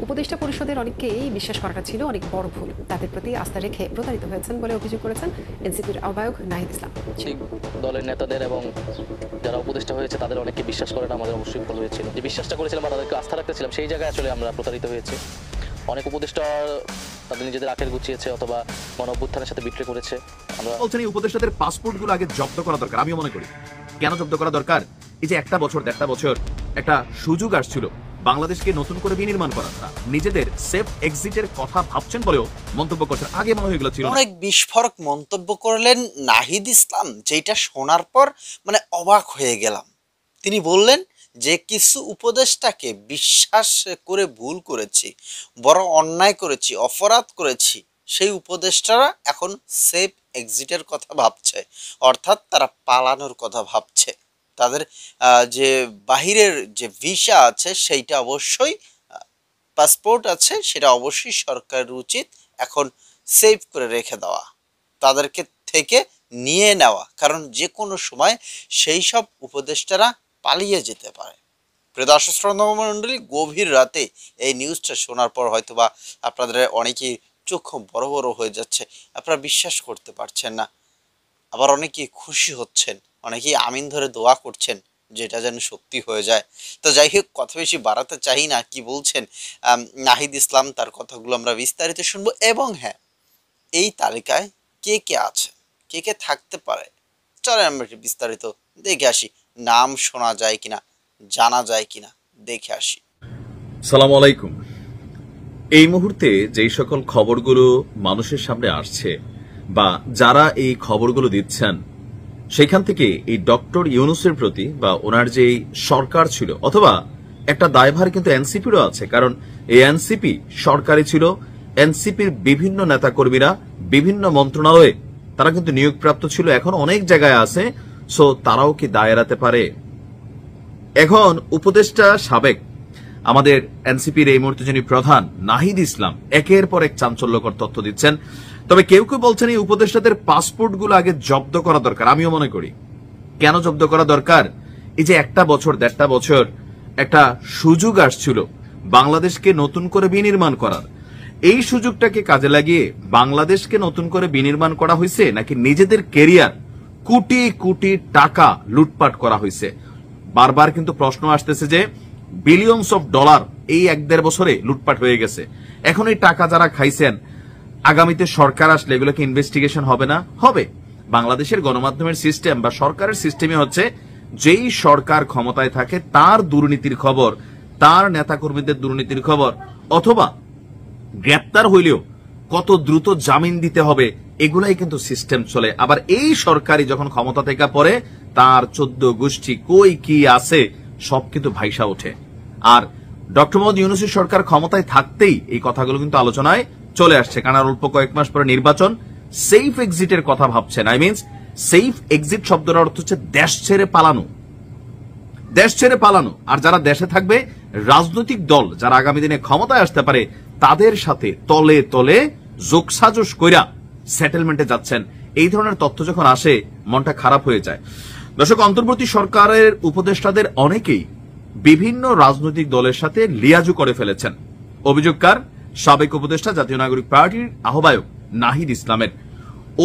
উপদেষ্টা পরিষদের অনেককেই বিশ্বাস করাটা ছিল অনেক বড় ভুল। তাদের প্রতি আস্থা রেখে প্রতারিত হয়েছেন বলে অভিযোগ করেছেন এনসিপির আহ্বায়ক নাহিদ ইসলাম। দলের নেতাদের এবং যারা উপদেষ্টা হয়েছে তাদের অনেককে বিশ্বাস করাটা আমাদের অবশ্যই ভুল হয়েছিল। যে বিশ্বাসটা করেছিলাম বা তাদেরকে আস্থা রাখতেছিলাম, সেই জায়গায় আসলে আমরা প্রতারিত হয়েছি। অনেক উপদেষ্টা তাদের নিজেদের আখের গুছিয়েছে অথবা গণ অভ্যুত্থানের সাথে বিট্রে করেছে। আমরা বলছেন এই উপদেষ্টাদের পাসপোর্টগুলো আগে জব্দ করা দরকার। আমিও মনে করি কেন জব্দ করা দরকার, এই যে একটা বছর একটা সুযোগ আসছিল বাংলাদেশকে নতুন করে বিনির্মাণ করা, নিজেদের সেফ এক্সিটের কথা ভাবছেন বলেও মন্তব্য করছেন। আগে মনে হয়ে গেল ছিল অনেক বিস্ফোরক মন্তব্য করলেন নাহিদ ইসলাম, যেটা শোনার পর মানে অবাক হয়ে গেলাম। তিনি বললেন যে কিছু উপদেষ্টাকে বিশ্বাস করে ভুল করেছি, বড় অন্যায় করেছি, অপরাধ করেছি, সেই উপদেষ্টারা এখন সেফ এক্সিটের কথা ভাবছে, অর্থাৎ তারা পালানোর কথা ভাবছে। তাদের যে বাহিরের যে ভিসা আছে সেইটা অবশ্যই, পাসপোর্ট আছে সেটা অবশ্যই সরকারের উচিত এখন সেভ করে রেখে দেওয়া, তাদেরকে থেকে নিয়ে নেওয়া, কারণ যে কোনো সময় সেই সব উপদেষ্টারা পালিয়ে যেতে পারে। প্রিয় দর্শক শ্রোতা মণ্ডলী, গভীর রাতে এই নিউজটা শোনার পর হয়তোবা আপনাদের অনেকেই চোখ বড় বড় হয়ে যাচ্ছে, আপনারা বিশ্বাস করতে পারছেন না, আবার অনেকেই খুশি হচ্ছেন, অনেকেই আমিন ধরে দোয়া করছেন যেটা যেন সত্যি হয়ে যায়। তো যাই হোক, কথা বেশি বাড়াতে চাই না। কি বলছেন নাহিদ ইসলাম, তার কথাগুলো আমরা বিস্তারিত শুনবো। এবং হ্যাঁ, এই তালিকায় কে কে আছে, কে কে থাকতে পারে, চলেন আমরা একটু বিস্তারিত দেখে আসি। নাম শোনা যায় কিনা, জানা যায় কিনা, দেখে আসি। সালাম আলাইকুম। এই মুহূর্তে যেই সকল খবরগুলো মানুষের সামনে আসছে বা যারা এই খবরগুলো দিচ্ছেন, সেখান থেকে এই ডক্টর ইউনূসের প্রতি বা ওনার যে সরকার ছিল, অথবা একটা দায়ভার কিন্তু এনসিপিরও আছে, কারণ এই এনসিপি সরকারি ছিল, এনসিপির বিভিন্ন নেতাকর্মীরা বিভিন্ন মন্ত্রণালয়ে তারা কিন্তু নিয়োগপ্রাপ্ত ছিল, এখন অনেক জায়গায় আছে। সো তারাও কি দায় এড়াতে পারে? এখন উপদেষ্টা সাবেক আমাদের এনসিপির এই মুহূর্তে যিনি প্রধান নাহিদ ইসলাম একের পর এক চাঞ্চল্যকর তথ্য দিচ্ছেন। তবে কেউ কেউ বলছেন এই উপদেষ্টাদের পাসপোর্টগুলো আগে জব্দ করা দরকার। আমিও মনে করি কেন জব্দ করা দরকার, এই যে একটা বছর একটা সুযোগ আসছিল বাংলাদেশকে নতুন করে বিনির্মাণ করার, এই সুযোগটাকে কাজে লাগিয়ে বাংলাদেশকে নতুন করে বিনির্মাণ করা হয়েছে নাকি নিজেদের কেরিয়ার কোটি কোটি টাকা লুটপাট করা হয়েছে? বারবার কিন্তু প্রশ্ন আসতেছে যে বিলিয়নস অফ ডলার এই 1-1.5 বছরে লুটপাট হয়ে গেছে। এখন এই টাকা যারা খাইছেন, আগামীতে সরকার আসলে এগুলোকে ইনভেস্টিগেশন হবে না? হবে। বাংলাদেশের গণমাধ্যমের সিস্টেম বা সরকারের সিস্টেমে হচ্ছে যেই সরকার ক্ষমতায় থাকে তার দুর্নীতির খবর, তার নেতাকর্মীদের দুর্নীতির খবর, অথবা গ্রেপ্তার হইলেও কত দ্রুত জামিন দিতে হবে, এগুলাই কিন্তু সিস্টেম চলে। আবার এই সরকারই যখন ক্ষমতা থেকে পড়ে তার 14 গোষ্ঠী কই কি আছে সব কিন্তু ভাইসা ওঠে। আর ডক্টর মোহাম্মদ ইউনূসের সরকার ক্ষমতায় থাকতেই এই কথাগুলো কিন্তু আলোচনায় চলে আসছে, কারণ আর অল্প কয়েক মাস পরে নির্বাচন। সেফ এক্সিটের কথা ভাবছেন। আই মিনস সেফ এক্সিট শব্দের অর্থ হচ্ছে দেশ ছেড়ে পালানো, দেশ ছেড়ে পালানো। আর যারা দেশে থাকবে, রাজনৈতিক দল যারা আগামী দিনে ক্ষমতায় আসতে পারে, তাদের সাথে তলে তলে যোগসাজশ কইরা সেটেলমেন্টে যাচ্ছেন। এই ধরনের তথ্য যখন আসে মনটা খারাপ হয়ে যায়। দর্শক, অন্তর্বর্তী সরকারের উপদেষ্টাদের অনেকেই বিভিন্ন রাজনৈতিক দলের সাথে লিয়াজু করে ফেলেছেন। অভিযোগকার সাবেক উপদেষ্টা জাতীয় নাগরিক পার্টির আহ্বায়ক নাহিদ ইসলামের।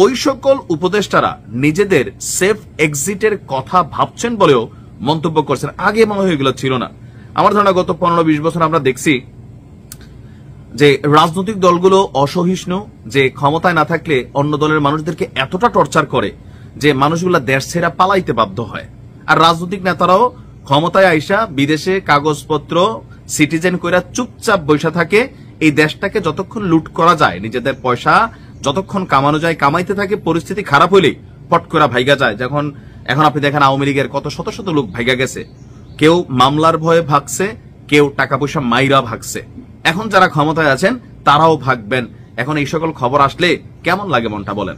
ওই সকল উপদেষ্টারা নিজেদের সেফ এক্সিটের কথা ভাবছেন বলেও মন্তব্য করছেন। আগে মনে হয় এগুলো ছিল না। আমার ধারণা গত 15-20 বছর আমরা দেখছি যে রাজনৈতিক দলগুলো অসহিষ্ণু, যে ক্ষমতায় না থাকলে অন্য দলের মানুষদেরকে এতটা টর্চার করে যে মানুষগুলা দেশ ছেড়ে পালাইতে বাধ্য হয়। আর রাজনৈতিক নেতারাও ক্ষমতায় আইসা বিদেশে কাগজপত্র সিটিজেন কইরা চুপচাপ বৈশা থাকে। এই দেশটাকে যতক্ষণ লুট করা যায়, নিজেদের পয়সা যতক্ষণ কামানো যায় কামাইতে থাকে, পরিস্থিতি খারাপ হইলেই পট করে ভাইগা যায়। যখন এখন আপনি দেখেন আওয়ামী লীগের কত শত শত লোক ভাইগা গেছে, কেউ মামলার ভয়ে ভাগছে, কেউ টাকা পয়সা মাইরা ভাগছে। এখন যারা ক্ষমতায় আছেন তারাও ভাগবেন। এখন এই সকল খবর আসলে কেমন লাগে মনটা বলেন?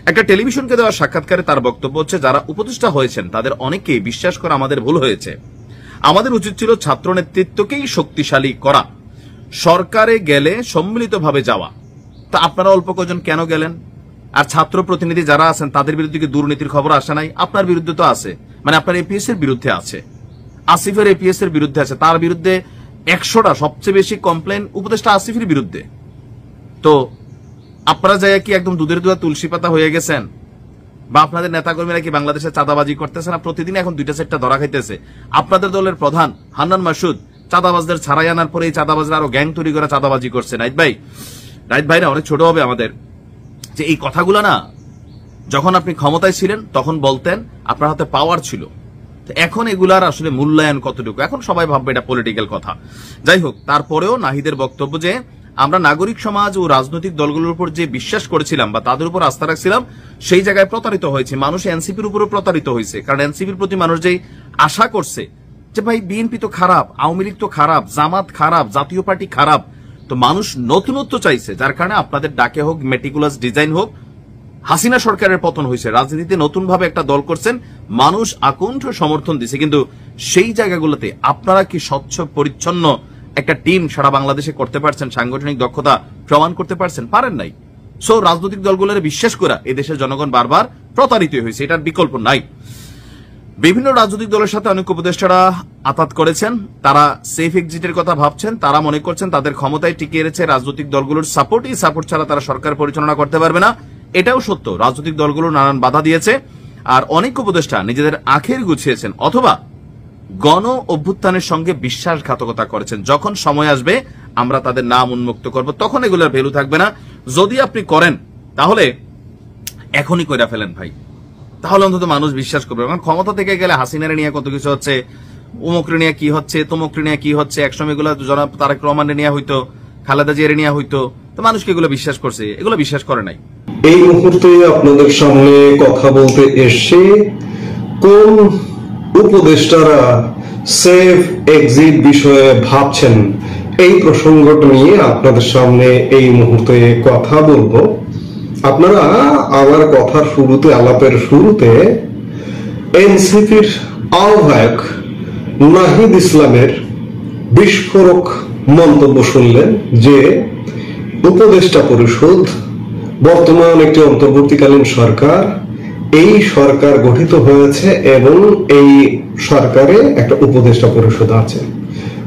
একটা টেলিভিশনকে দেওয়া সাক্ষাৎকারে তার বক্তব্য হচ্ছে, যারা উপদেষ্টা হয়েছেন তাদের অনেকেই বিশ্বাস করা আমাদের ভুল হয়েছে। আমাদের উচিত ছিল ছাত্র নেতৃত্বকেই শক্তিশালী করা, সরকারে গেলে সম্মিলিতভাবে যাওয়া। তা আপনারা অল্প কজন কেন গেলেন? আর ছাত্র প্রতিনিধি যারা আছেন তাদের বিরুদ্ধে কি দুর্নীতির খবর আসে নাই? আপনার বিরুদ্ধে তো আছে, মানে আপনার এপিএস এর বিরুদ্ধে আছে, আসিফের এপিএস এর বিরুদ্ধে আছে, তার বিরুদ্ধে 100টা সবচেয়ে বেশি কমপ্লেন উপদেষ্টা আসিফের বিরুদ্ধে। তো আপনারা যাই কি একদম দুধের দুয়া তুলসী পাতা হয়ে গেছেন, বা আপনাদের নেতাকর্মীরা কি বাংলাদেশে চাঁদাবাজি করতেছে না? প্রতিদিন এখন 2টা-4টা ধরা খাইতেছে। আপনাদের দলের প্রধান হান্নান মাসুদ চাঁদাবাজদের ছাড়াই আনার পরে এই চাঁদাবাজরা আরো গ্যাং তৈরি করে চাঁদাবাজি করছে। নাইট ভাই না অনেক ছোট হবে আমাদের, যে এই কথাগুলো না যখন আপনি ক্ষমতায় ছিলেন তখন বলতেন, আপনার হাতে পাওয়ার ছিল। এখন এগুলার আসলে মূল্যায়ন কতটুকু, এখন সবাই ভাববে এটা পলিটিক্যাল কথা। যাই হোক, তারপরেও নাহিদের বক্তব্য যে আমরা নাগরিক সমাজ ও রাজনৈতিক দলগুলোর উপর যে বিশ্বাস করেছিলাম বা তাদের উপর আস্থা রাখছিলাম, সেই জায়গায় প্রতারিত হয়েছে। মানুষ এনসিপির উপরও প্রতারিত হয়েছে, কারণ এনসিপির প্রতি মানুষ যেই আশা করছে যে ভাই বিএনপি তো খারাপ, আওয়ামী লীগ তো খারাপ, জামাত খারাপ, জাতীয় পার্টি খারাপ, তো মানুষ নতুনত্ব চাইছে, যার কারণে আপনাদের ডাকে হোক, মেটিকুলাস ডিজাইন হোক, হাসিনা সরকারের পতন হয়েছে, রাজনীতিতে নতুন ভাবে একটা দল করছেন, মানুষ আকণ্ঠ সমর্থন দিছে। কিন্তু সেই জায়গাগুলোতে আপনারা কি স্বচ্ছ পরিচ্ছন্ন একটা টিম সারা বাংলাদেশে করতে পারছেন? সাংগঠনিক দক্ষতা প্রমাণ করতে পারছেন? পারেন নাই। সো রাজনৈতিক দলগুলোর বিশ্বাস করা এই দেশের জনগণ বারবার প্রতারিত হয়েছে, এটার বিকল্প নাই। বিভিন্ন রাজনৈতিক দলের সাথে অনেক উপদেষ্টারা আতাত করেছেন, তারা সেফ এক্সিটের কথা ভাবছেন, তারা মনে করছেন তাদের ক্ষমতায় টিকিয়ে রেখেছে রাজনৈতিক দলগুলোর সাপোর্ট, এই সাপোর্ট ছাড়া তারা সরকার পরিচালনা করতে পারবে না। এটাও সত্য, রাজনৈতিক দলগুলো নানান বাধা দিয়েছে, আর অনেক উপদেষ্টা নিজেদের আখের গুছিয়েছেন অথবা গণ অভ্যুত্থানের সঙ্গে বিশ্বাসঘাতকতা করেছেন। যখন সময় আসবে আমরা তাদের নাম উন্মুক্ত করব, তখন এগুলোর ভ্যালু থাকবে না। যদি আপনি করেন তাহলে এখনই কইরা ফেলেন ভাই, তাহলে অন্তত মানুষ বিশ্বাস করবে। কারণ ক্ষমতা থেকে গেলে হাসিনারে নিয়ে কত কিছু হচ্ছে, উমুকরে নিয়ে কি হচ্ছে, তমুকরে নিয়ে কি হচ্ছে, একসময় এগুলো জনাব তারেক রহমানের নিয়ে হইতো, খালেদা জিয়ারে নিয়ে হইতো, তো মানুষকে এগুলো বিশ্বাস করছে, এগুলো বিশ্বাস করে নাই। এই মুহূর্তে আপনাদের সামনে কথা বলতে এসে কোন উপদেষ্টারা সেফ এক্সিট বিষয়ে ভাবছেন, এই প্রসঙ্গটা নিয়ে আপনাদের সামনে এই মুহূর্তে কথা বলবো। আপনারা আমার কথার শুরুতে, আলাপের শুরুতে এনসিপির আহ্বায়ক নাহিদ ইসলামের বিস্ফোরক মন্তব্য শুনলেন যে উপদেষ্টা পরিষদ বর্তমান একটি অন্তর্বর্তীকালীন সরকার, এই সরকার গঠিত হয়েছে এবং এই সরকারে একটা উপদেষ্টা পরিষদ আছে,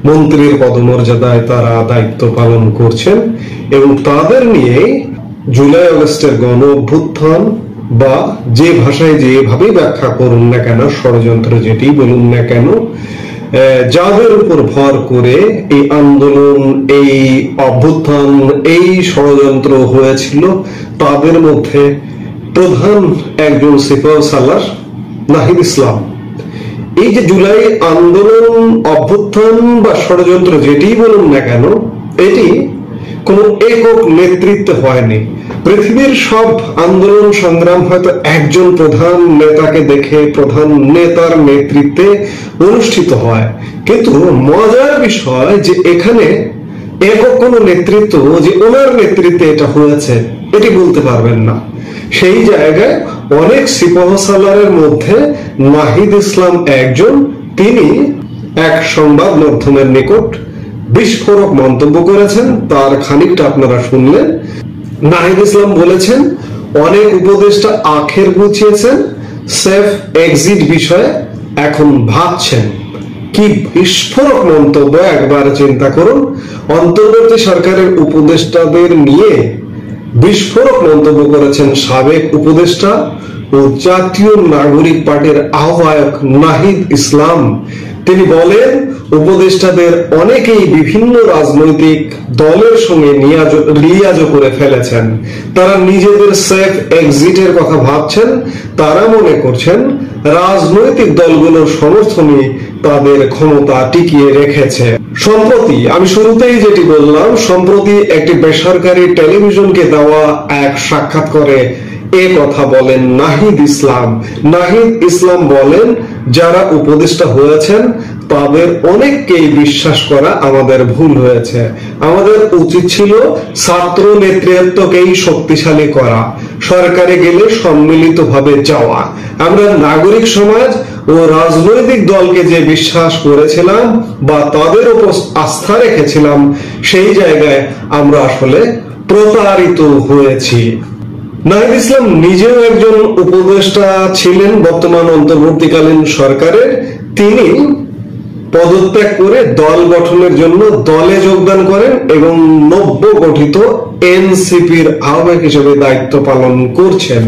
মন্ত্রীর পদমর্যাদায় তারা দায়িত্ব পালন করছেন এবং তাদের নিয়ে জুলাই আগস্টের গণ অভ্যুত্থান বা যে ভাষায় যেভাবেই ব্যাখ্যা করুন না কেন, ষড়যন্ত্র যেটি বলুন না কেন, যাদের উপর ভর করে এই আন্দোলন, এই অভ্যুত্থান, এই ষড়যন্ত্র হয়েছিল, তাদের মধ্যে প্রধান একজন সিপাহসালার নাহিদ ইসলাম। এই যে জুলাই আন্দোলন, অভ্যুত্থান বা ষড়যন্ত্র যেটি বলুন না কেন, এটি কোন একক নেতৃত্বে হয়নি। পৃথিবীর সব আন্দোলন সংগ্রাম হয়তো একজন প্রধান নেতাকে দেখে, প্রধান নেতার নেতৃত্বে অনুষ্ঠিত হয়, কিন্তু মজার বিষয় যে এখানে একক কোন নেতৃত্ব যে ওনার নেতৃত্বে এটা হয়েছে এটি বলতে পারবেন না। সেই জায়গায় অনেক সিপাহসালারের মধ্যে নাহিদ ইসলাম একজন, তিনি এক সংবাদ মাধ্যমের নিকট বিস্ফোরক মন্তব্য করেছেন। তার খানিকটা আপনারা শুনলেন। নাহিদ ইসলাম বলেছেন অনেক উপদেষ্টা আখের গুছিয়েছেন, সেফ এক্সিট বিষয়ে এখন ভাবছেন। কি বিস্ফোরক মন্তব্য, একবার চিন্তা করুন। অন্তর্বর্তী সরকারের উপদেষ্টাদের নিয়ে বিস্ফোরক মন্তব্য করেছেন সাবেক উপদেষ্টা ও জাতীয় নাগরিক পার্টির আহ্বায়ক নাহিদ ইসলাম। তিনি বলেন উপদেষ্টাদের অনেকেই বিভিন্ন রাজনৈতিক দলের সঙ্গে লিয়াজ করে ফেলেছেন, তারা নিজেদের সেফ এক্সিটের কথা ভাবছেন, তারা মনে করছেন রাজনৈতিক দলগুলোর সমর্থনই তাদের ক্ষমতা টিকিয়ে রেখেছে। সম্প্রতি আমি শুরুতেই যেটি বললাম, সম্প্রতি একটি বেসরকারি টেলিভিশনকে দেওয়া এক সাক্ষাৎকারে এ কথা বলেন নাহিদ ইসলাম। নাহিদ ইসলাম বলেন যারা উপদেষ্টা হয়েছেন তাদের অনেককেই বিশ্বাস করা আমাদের ভুল হয়েছে। আমাদের উচিত ছিল ছাত্র নেতৃত্বকেই শক্তিশালী করা, সরকারে গেলে সম্মিলিতভাবে যাওয়া। আমরা নাগরিক সমাজ ও রাজনৈতিক দলকে যে বিশ্বাস করেছিলাম বা তাদের উপর আস্থা রেখেছিলাম, সেই জায়গায় আমরা আসলে প্রতারিত হয়েছি। নাহিদ ইসলাম নিজেও একজন উপদেষ্টা ছিলেন বর্তমান অন্তর্বর্তীকালীন সরকারের। তিনি পদত্যাগ করে দল গঠনের জন্য দলে যোগদান করেন এবং নব্য গঠিত এনসিপির আহ্বায়ক হিসেবে দায়িত্ব পালন করছেন।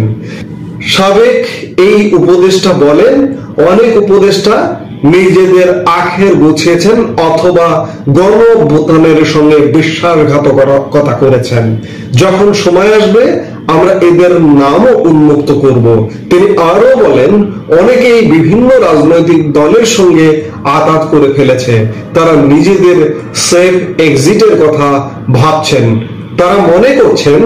সাবেক এই উপদেষ্টা বলেন, অনেক উপদেষ্টা নিজেদের আখের গুছিয়েছেন অথবা গণ অভ্যুত্থানের সঙ্গে বিশ্বাসঘাতকতা করেছেন। যখন সময় আসবে আমরা এদের নামও উন্মুক্ত করব। তিনি আরো বলেন, অনেকেই বিভিন্ন রাজনৈতিক দলের সঙ্গে আঘাত করে ফেলেছে, তারা নিজেদের সেফ এক্সিটের কথা ভাবছেন। তারা মনে করছেন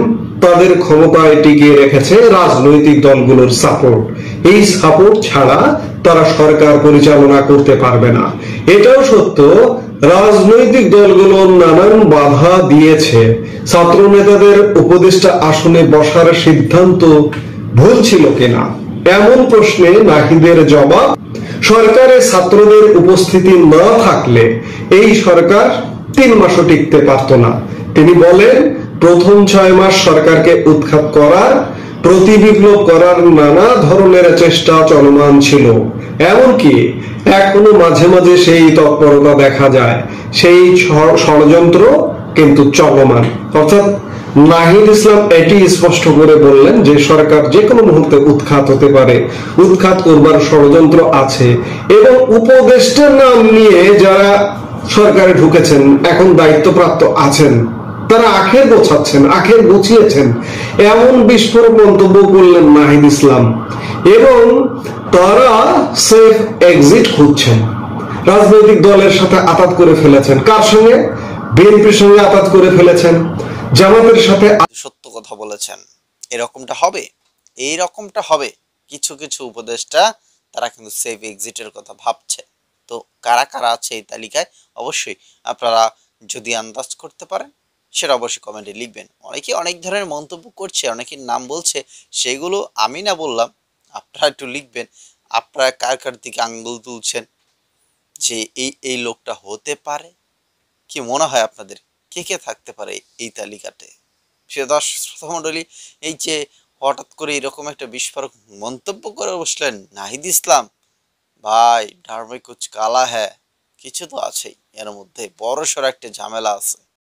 তাদের ক্ষমতায় টিকিয়ে রেখেছে রাজনৈতিক দলগুলোর সাপোর্ট। এই সাপোর্ট ছাড়া তারা সরকার পরিচালনা করতে পারবে না। এটাও সত্য, রাজনৈতিক দলগুলো নানান বাধা দিয়েছে। ছাত্র নেতাদের উপদেষ্টা আসনে বসার সিদ্ধান্ত ভুল ছিল কিনা এমন প্রশ্নে নাহিদের জবাব, সরকারে ছাত্রদের উপস্থিতি না থাকলে এই সরকার 3 মাসও টিকতে পারত না। তিনি বলেন, প্রথম 6 মাস সরকারকে উৎখাত করার, প্রতিবিপ্লব করার নানা ধরনের চেষ্টা চলমান ছিল। এমনকি এখনো মাঝে মাঝে সেই তৎপরতা দেখা যায়, সেই ষড়যন্ত্র কিন্তু চলমান। অর্থাৎ নাহিদ ইসলাম এটি স্পষ্ট করে বললেন যে সরকার যে কোনো মুহূর্তে উৎখাত হতে পারে, উৎখাত করবার ষড়যন্ত্র আছে। এবং উপদেষ্টার নাম নিয়ে যারা সরকারে ঢুকেছেন, এখন দায়িত্বপ্রাপ্ত আছেন, তারা আখের গোছাচ্ছেন, আখের গুছিয়েছেন, এমন বিস্ফোরক মন্তব্য করলেন নাহিদ ইসলাম। এবং তারা সেফ এক্সিট খুঁজছেন, রাজনৈতিক দলের সাথে আঘাত করে ফেলেছেন। কার সঙ্গে? বিএনপির সঙ্গে আঘাত করে ফেলেছেন, জামাতের সাথে। সত্য কথা বলেছেন, এরকমটা হবে, এইরকমটা হবে। কিছু কিছু উপদেষ্টা তারা কিন্তু সেফ এক্সিটের কথা ভাবছে। তো কারা কারা আছে এই তালিকায় অবশ্যই আপনারা যদি আন্দাজ করতে পারেন সেটা অবশ্যই কমেন্টে লিখবেন। অনেকে অনেক ধরনের মন্তব্য করছে, অনেকের নাম বলছে, সেগুলো আমি না বললাম, আপনারা একটু লিখবেন আপনারা কার কার দিকে আঙ্গুল তুলছেন যে এই লোকটা হতে পারে। কি মনে হয় আপনাদের, কে কে থাকতে পারে এই তালিকাতে? সে দর্শক মণ্ডলী, এই যে হঠাৎ করে এরকম একটা বিস্ফোরক মন্তব্য করে বসলেন নাহিদ ইসলাম, ভাই ডার মে কুছ কালা হ্যাঁ, কিছু তো আছেই, এর মধ্যে বড়সড় একটা ঝামেলা আছে।